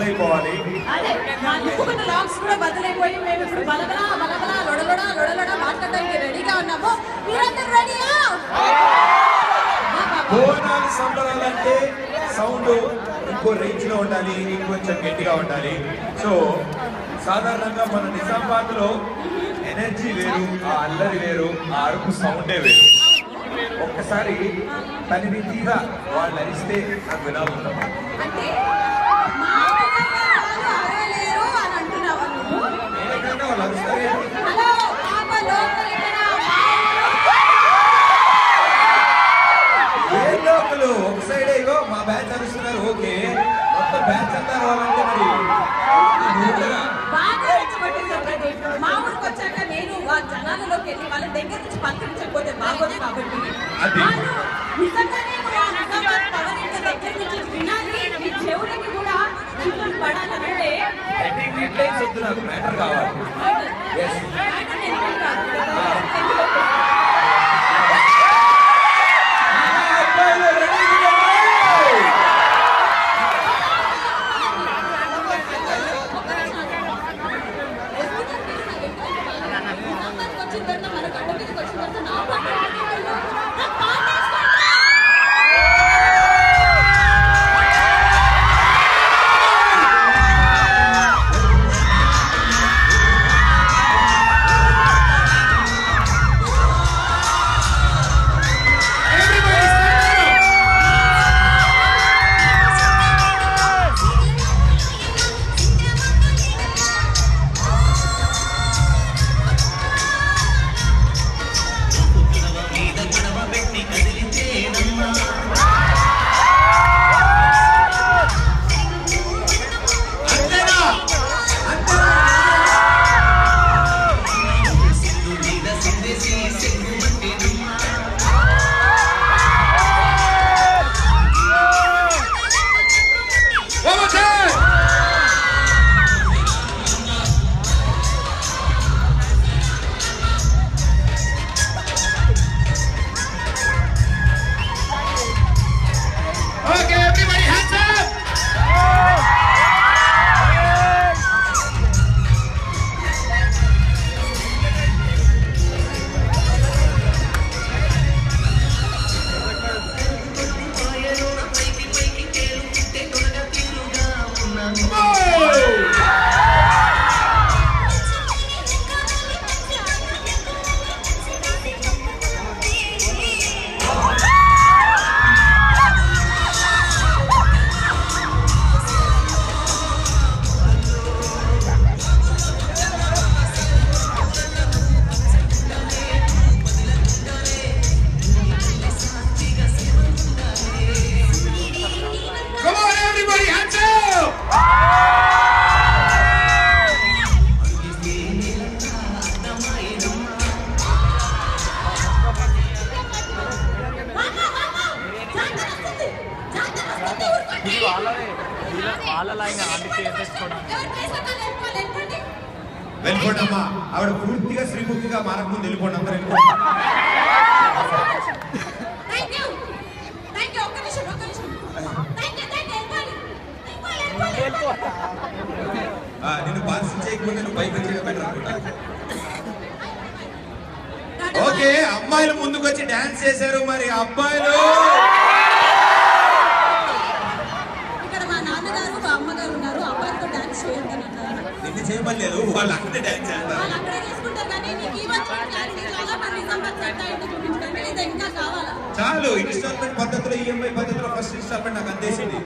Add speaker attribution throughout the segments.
Speaker 1: బదులైపోవాలి.
Speaker 2: అదే మా లుక్కున్న లాక్స్ కూడా బదులైపోయి మేము ఇప్పుడు బలబలా బలబలా లొడలొడ లొడలొడ మాట్లాడడానికి రెడీగా ఉన్నాము. మీరందరూ రెడీయా?
Speaker 1: బోనాలు సంబరాలంటే సౌండ్ ఇంకో రేంజ్ లో ఉండాలి, ఇంకొంచెం గట్టిగా ఉండాలి. సో సాధారణంగా మన నిజామాబాద్ లో ఎనర్జీ వేరు, ఆ అల్లరి వేరు, ఆ అరుపు సౌండే వేరు. ఒక్కసారి తనివి తీరా వాళ్ళు అరిస్తే నాకు వినాలన్నాం.
Speaker 2: అంటే మా అరవలేరు అని అంటున్నావా నువ్వు?
Speaker 1: ఎందుకంటే వాళ్ళు అరుస్తారు.
Speaker 2: హలో పాప లోకల్ ఇక్కడ
Speaker 1: ఏ లోకలు ఒక సైడ్ ఇగో మా బ్యాచ్ అరుస్తున్నారు. ఓకే, మొత్తం బ్యాచ్ అంతా రావాలంటే మరి
Speaker 2: బాగా రెచ్చగొట్టేశారు ప్రదీప్. మా ఊరికి వచ్చాక నేను ఆ జనాలలోకి వెళ్ళి వాళ్ళ దగ్గర నుంచి పలకరించకపోతే బాగోదు కాబట్టి వాళ్ళు నిజంగానే కూడా నిజామాబాద్ పవర్ ఇంటి దగ్గర నుంచి వినాలి, మీ చెవులకి కూడా చిక్కులు పడాలంటే
Speaker 1: నాకు మ్యాటర్ కావాలి. వెళ్ళిపోండమ్మా. ఆవిడ పూర్తిగా శ్రీముఖిగా మారకముందు వెళ్ళిపోండి. అందరూ నేను బాధ్యత చేయకపోతే నువ్వు పైకి వచ్చేది బెటర్ అనుకుంటా. ఓకే, అమ్మాయిలు ముందుకు వచ్చి డాన్స్ చేశారు. మరి అబ్బాయిలు నిన్ను చేయమలేదు, వాళ్ళు అక్కడే డాన్స్ చేస్తారు. చాలు ఇన్స్టాల్మెంట్ పద్ధతిలో, ఈఎంఐ పద్ధతిలో ఫస్ట్ ఇన్స్టాల్మెంట్ నాకు అందేసింది.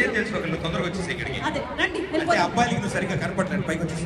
Speaker 1: ఏం తెలుసుకోగలరు, తొందరగా వచ్చేసి ఇక్కడికి. అబ్బాయిలకి నువ్వు సరిగ్గా కనపడలేదు, పైకి వచ్చేసి